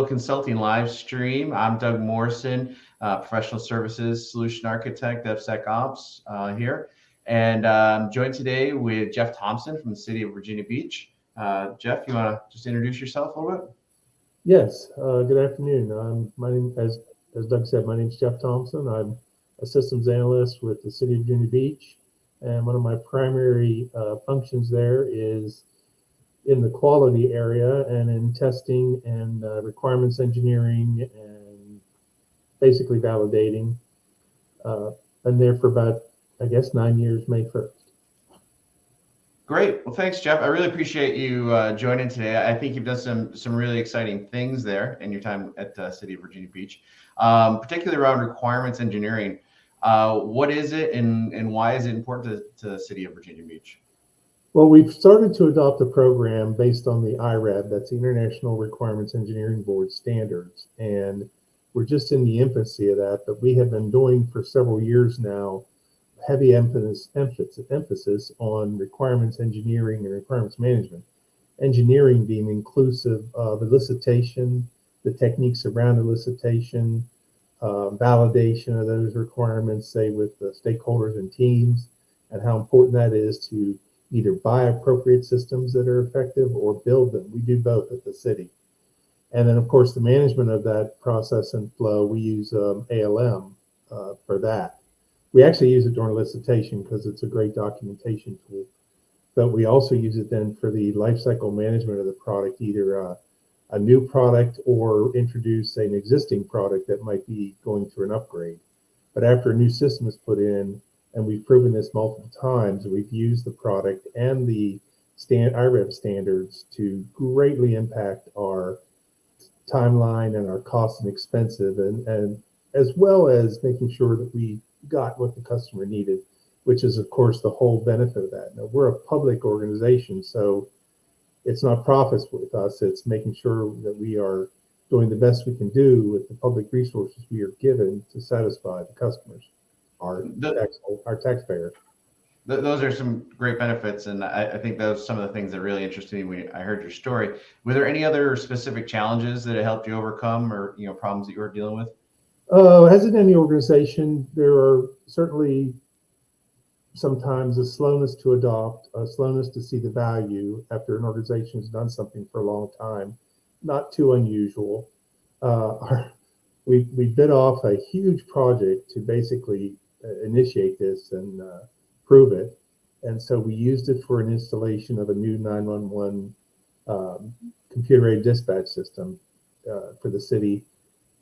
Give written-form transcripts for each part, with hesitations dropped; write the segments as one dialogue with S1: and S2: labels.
S1: Consulting live stream. I'm Doug Morrison, professional services solution architect, DevSecOps here. And I'm joined today with Jeff Thompson from the city of Virginia Beach. Jeff, you want to just introduce yourself a little bit?
S2: Yes, good afternoon. My name, as Doug said, my name is Jeff Thompson. I'm a systems analyst with the city of Virginia Beach. And one of my primary functions there is in the quality area and in testing and requirements engineering and basically validating. I'm there for about, I guess, 9 years, May 1st.
S1: Great. Well, thanks, Jeff. I really appreciate you joining today. I think you've done some really exciting things there in your time at City of Virginia Beach, particularly around requirements engineering. What is it and why is it important to the City of Virginia Beach?
S2: Well, we've started to adopt a program based on the IRAB, that's the International Requirements Engineering Board standards. And we're just in the infancy of that, but we have been doing for several years now heavy emphasis on requirements engineering and requirements management. Engineering being inclusive of elicitation, the techniques around elicitation, validation of those requirements, say with the stakeholders and teams, and how important that is to either buy appropriate systems that are effective or build them. We do both at the city. And then, of course, the management of that process and flow, we use ALM for that. We actually use it during elicitation because it's a great documentation tool. But we also use it then for the lifecycle management of the product, either a new product or introduce an existing product that might be going through an upgrade. But after a new system is put in, and we've proven this multiple times, we've used the product and the IRAB standards to greatly impact our timeline and our cost and expensive, and as well as making sure that we got what the customer needed, which is, of course, the whole benefit of that. Now, we're a public organization, so it's not profits with us. It's making sure that we are doing the best we can do with the public resources we are given to satisfy the customers, our taxpayer.
S1: Those are some great benefits, and I think those are some of the things that really interested me when I heard your story. Were there any other specific challenges that it helped you overcome, or problems that you were dealing with?
S2: As in any organization, there are certainly sometimes a slowness to adopt, a slowness to see the value after an organization has done something for a long time. Not too unusual. We bit off a huge project to basically initiate this and prove it. And so we used it for an installation of a new 911 computer-aided dispatch system for the city.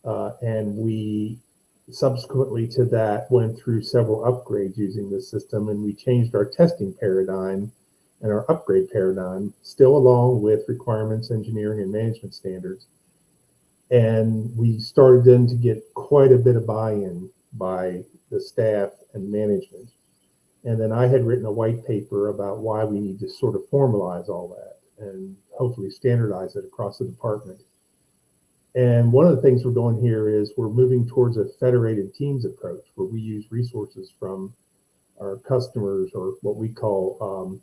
S2: And we subsequently to that went through several upgrades using this system, and we changed our testing paradigm and our upgrade paradigm, still along with requirements engineering and management standards. And we started then to get quite a bit of buy-in by the staff and management. And then I had written a white paper about why we need to sort of formalize all that and hopefully standardize it across the department. And one of the things we're doing here is we're moving towards a federated teams approach where we use resources from our customers, or what we call,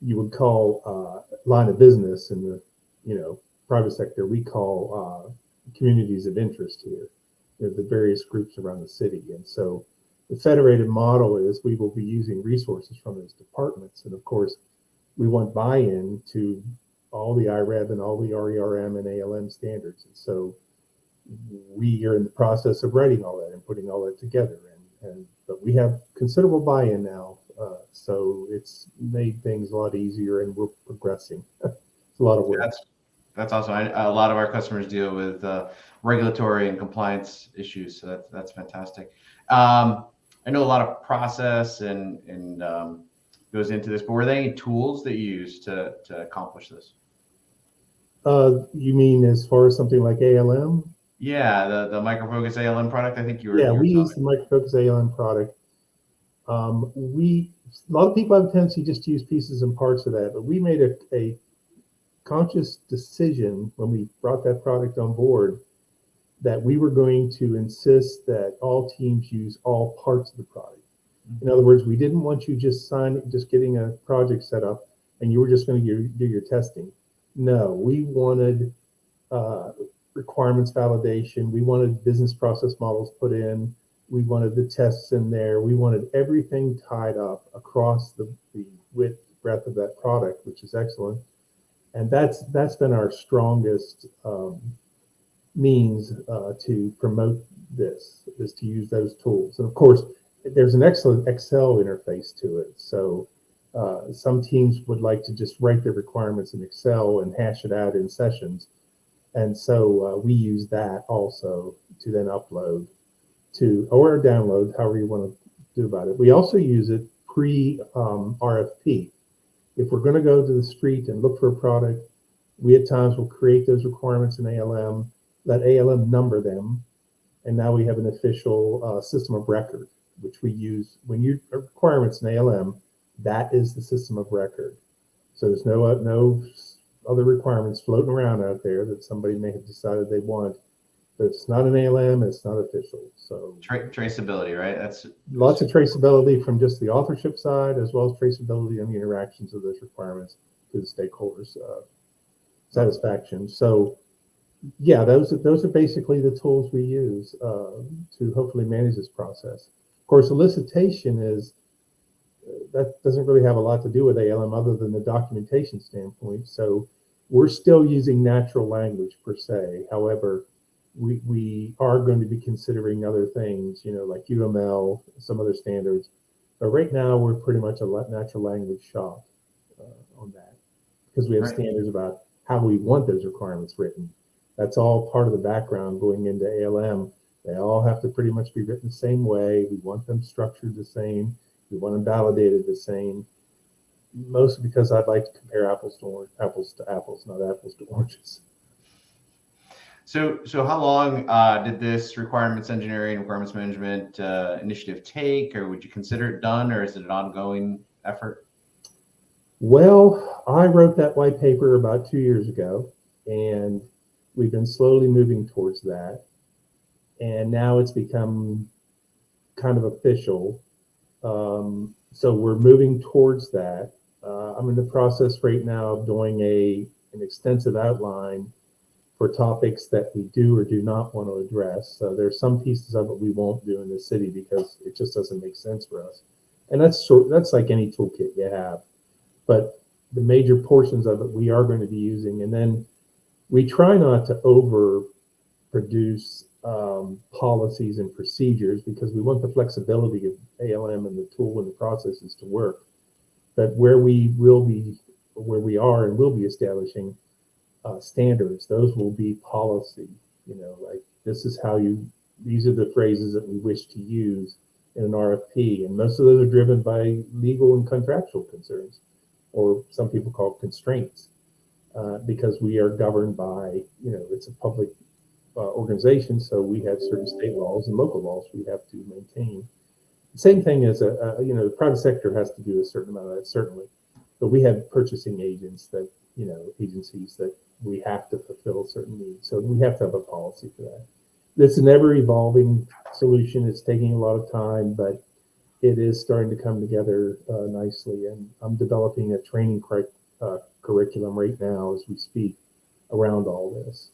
S2: you would call line of business in the private sector. We call communities of interest here, the various groups around the city. And so the federated model is we will be using resources from those departments. And of course, we want buy-in to all the IRAB and all the RERM and ALM standards. And so we are in the process of writing all that and putting all that together. But we have considerable buy-in now. So it's made things a lot easier, and we're progressing. It's a lot of work.
S1: That's awesome. A lot of our customers deal with regulatory and compliance issues. So that's fantastic. I know a lot of process and goes into this, but were there any tools that you used to accomplish this?
S2: You mean as far as something like ALM?
S1: Yeah, the Micro Focus ALM product. I think you were.
S2: Yeah, we use the Micro Focus ALM product. A lot of people have a tendency just to use pieces and parts of that, but we made a conscious decision when we brought that product on board that we were going to insist that all teams use all parts of the product. In other words, we didn't want you just getting a project set up and you were just going to do your testing. No, we wanted requirements validation. We wanted business process models put in. We wanted the tests in there. We wanted everything tied up across the width, breadth of that product, which is excellent. And that's been our strongest means to promote this, is to use those tools. And of course, there's an excellent Excel interface to it. So some teams would like to just write their requirements in Excel and hash it out in sessions. And so we use that also to then upload to, or download, however you want to do about it. We also use it pre-RFP. If we're going to go to the street and look for a product, we at times will create those requirements in ALM, let ALM number them, and now we have an official system of record, which we use when you requirements in ALM. That is the system of record. So there's no other requirements floating around out there that somebody may have decided they want. But it's not an ALM, it's not official. So
S1: traceability, right? That's
S2: lots of traceability from just the authorship side, as well as traceability on the interactions of those requirements to the stakeholders' satisfaction. So yeah, those are basically the tools we use to hopefully manage this process. Of course, solicitation that doesn't really have a lot to do with ALM other than the documentation standpoint. So we're still using natural language per se. However, we are going to be considering other things, like UML, some other standards. But right now, we're pretty much a natural language shop on that, because we have standards about how we want those requirements written. That's all part of the background going into ALM. They all have to pretty much be written the same way. We want them structured the same. We want them validated the same. Mostly because I'd like to compare apples to apples, not apples to oranges.
S1: So how long did this requirements engineering, requirements management initiative take, or would you consider it done, or is it an ongoing effort?
S2: Well, I wrote that white paper about 2 years ago, and we've been slowly moving towards that. And now it's become kind of official. So we're moving towards that. I'm in the process right now of doing an extensive outline for topics that we do or do not want to address. So there's some pieces of it we won't do in the city because it just doesn't make sense for us. And that's like any toolkit you have. But the major portions of it we are going to be using. And then we try not to overproduce policies and procedures, because we want the flexibility of ALM and the tool and the processes to work. But where we are and will be establishing standards, those will be policy, like these are the phrases that we wish to use in an RFP. And most of those are driven by legal and contractual concerns, or some people call constraints, because we are governed by, it's a public organization. So we have certain state laws and local laws we have to maintain. The same thing as the private sector has to do a certain amount of that, certainly. But we have purchasing agents that, agencies that we have to fulfill certain needs. So we have to have a policy for that. It's an ever evolving solution. It's taking a lot of time, but it is starting to come together nicely. And I'm developing a training curriculum right now as we speak around all this.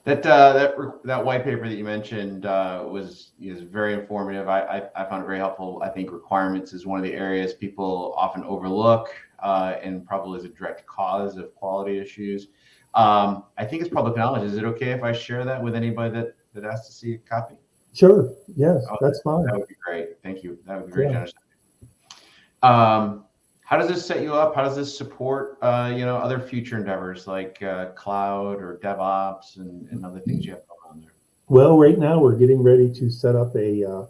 S1: That white paper that you mentioned is very informative. I found it very helpful. I think requirements is one of the areas people often overlook, and probably is a direct cause of quality issues. I think it's public knowledge. Is it okay if I share that with anybody that asks to see a copy?
S2: Sure. Yes, that's fine.
S1: That would be great. Thank you. That would be very generous. How does this set you up? How does this support, other future endeavors like cloud or DevOps and other things you have going on there?
S2: Well, right now we're getting ready to set up a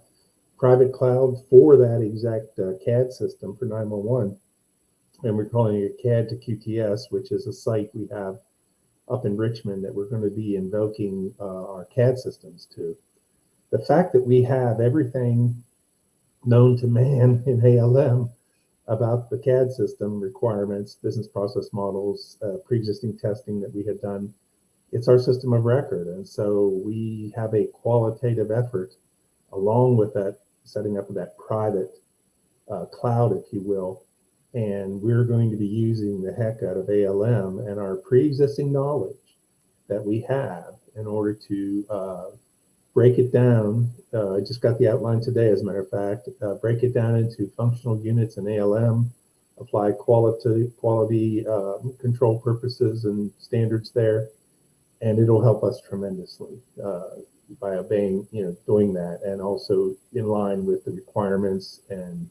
S2: private cloud for that exact CAD system for 911. And we're calling it CAD to QTS, which is a site we have up in Richmond that we're going to be invoking our CAD systems to. The fact that we have everything known to man in ALM about the CAD system requirements, business process models, pre-existing testing that we had done, it's our system of record. And so we have a qualitative effort along with that, setting up that private cloud, if you will. And we're going to be using the heck out of ALM and our pre-existing knowledge that we have in order to break it down. I just got the outline today, as a matter of fact. Break it down into functional units and ALM, apply quality control purposes and standards there, and it'll help us tremendously by obeying, doing that, and also in line with the requirements. And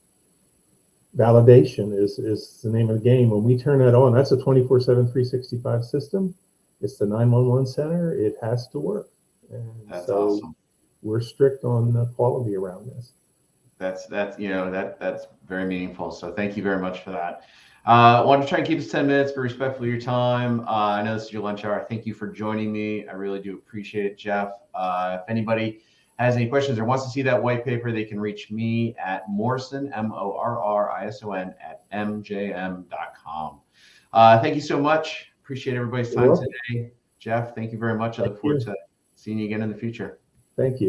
S2: validation is the name of the game. When we turn that on, that's a 24/7, 365 system. It's the 911 center. It has to work. And
S1: That's
S2: so
S1: awesome.
S2: we're strict on the quality around this.
S1: That's very meaningful. So thank you very much for that. I want to try and keep this 10 minutes, but respectful of your time. I know this is your lunch hour. Thank you for joining me. I really do appreciate it, Jeff. If anybody has any questions or wants to see that white paper, they can reach me at Morrison, MORRISON @mjm.com. Thank you so much. Appreciate everybody's time today. Jeff, thank you very much. I look forward to seeing you again in the future.
S2: Thank you.